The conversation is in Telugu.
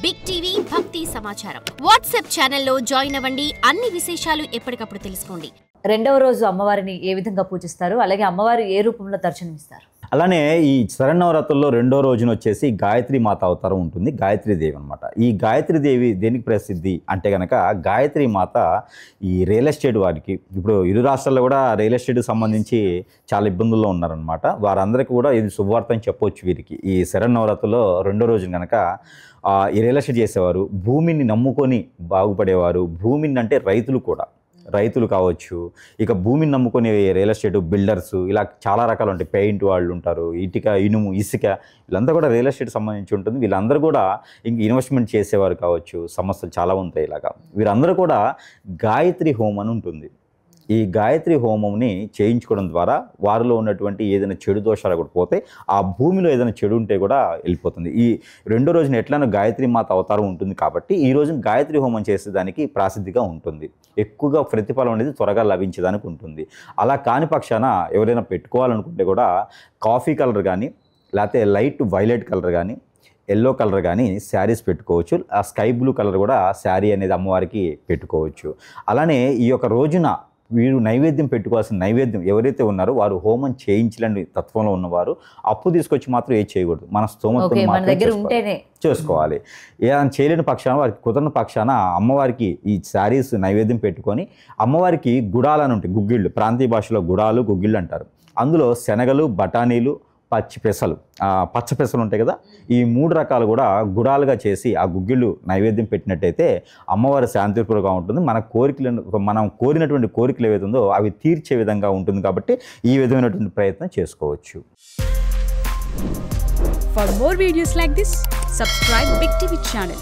బిగ్ టీవీ భక్తి సమాచారం వాట్సాప్ ఛానల్లో జాయిన్ అవ్వండి. అన్ని విశేషాలు ఎప్పటికప్పుడు తెలుసుకోండి. రెండవ రోజు అమ్మవారిని ఏ విధంగా పూజిస్తారు, అలాగే అమ్మవారు ఏ రూపంలో దర్శనమిస్తారు? అలానే ఈ శరన్నవరాత్రుల్లో రెండో రోజున వచ్చేసి గాయత్రి మాత అవతారం ఉంటుంది. గాయత్రీదేవి అనమాట. ఈ గాయత్రీదేవి దేనికి ప్రసిద్ధి అంటే కనుక గాయత్రి మాత ఈ రియల్ ఎస్టేట్ వారికి, ఇప్పుడు ఇరు రాష్ట్రాల్లో కూడా రియల్ ఎస్టేట్కి సంబంధించి చాలా ఇబ్బందుల్లో ఉన్నారనమాట. వారందరికీ కూడా ఇది శుభవార్త అని చెప్పవచ్చు. వీరికి ఈ శరన్నవరాత్రుల్లో రెండో రోజున కనుక ఈ రియల్ ఎస్టేట్ చేసేవారు, భూమిని నమ్ముకొని బాగుపడేవారు, భూమిని అంటే రైతులు కావచ్చు, ఇక భూమిని నమ్ముకునే రియల్ ఎస్టేట్ బిల్డర్స్, ఇలా చాలా రకాలు ఉంటాయి. పెయింట్ వాళ్ళు ఉంటారు, ఇనుము, ఇసుక, వీళ్ళంతా కూడా రియల్ ఎస్టేట్ సంబంధించి ఉంటుంది. వీళ్ళందరూ కూడా ఇంక ఇన్వెస్ట్మెంట్ చేసేవారు కావచ్చు, సంస్థలు చాలా ఉంటాయి ఇలాగా. వీరందరూ కూడా గాయత్రి హోమం అని ఉంటుంది. ఈ గాయత్రి హోమంని చేయించుకోవడం ద్వారా వారిలో ఉన్నటువంటి ఏదైనా చెడు దోషాలు కూడా పోతే, ఆ భూమిలో ఏదైనా చెడు ఉంటే కూడా వెళ్ళిపోతుంది. ఈ రెండో రోజున ఎట్లనో గాయత్రి మాత అవతారం ఉంటుంది కాబట్టి ఈ రోజున గాయత్రి హోమం చేసేదానికి ప్రాసిద్ధిగా ఉంటుంది. ఎక్కువగా ప్రతిఫలం అనేది త్వరగా లభించేదానికి ఉంటుంది. అలా కాని పక్షాన ఎవరైనా పెట్టుకోవాలనుకుంటే కూడా కాఫీ కలర్ కానీ, లేకపోతే లైట్ వైలెట్ కలర్ కానీ, ఎల్లో కలర్ కానీ శారీస్ పెట్టుకోవచ్చు. ఆ స్కై బ్లూ కలర్ కూడా శారీ అనేది అమ్మవారికి పెట్టుకోవచ్చు. అలానే ఈ యొక్క రోజున వీరు నైవేద్యం పెట్టుకోవాల్సిన నైవేద్యం ఎవరైతే ఉన్నారో వారు హోమం చేయించలేని తత్వంలో ఉన్నవారు అప్పు తీసుకొచ్చి మాత్రం ఏది చేయకూడదు. మన స్తోమతతో చేసుకోవాలి. ఏదైనా చేయలేని పక్షాన, వారికి కుదరని పక్షాన అమ్మవారికి ఈ శారీస్ నైవేద్యం పెట్టుకొని అమ్మవారికి గుడాలని ఉంటాయి, గుగ్గిళ్ళు, ప్రాంతీయ భాషలో గుడాలు, గుగ్గిళ్ళు అంటారు. అందులో శనగలు, బఠానీలు, పచ్చ పెసలు ఉంటాయి కదా, ఈ 3 రకాలు కూడా గుడాలుగా చేసి ఆ గుగ్గిళ్ళు నైవేద్యం పెట్టినట్టయితే అమ్మవారి శాంతిపూర్వకంగా ఉంటుంది. మనం కోరినటువంటి కోరికలు ఏవైతుందో అవి తీర్చే విధంగా ఉంటుంది. కాబట్టి ఈ విధమైనటువంటి ప్రయత్నం చేసుకోవచ్చు. For more videos like this, subscribe Big TV channel.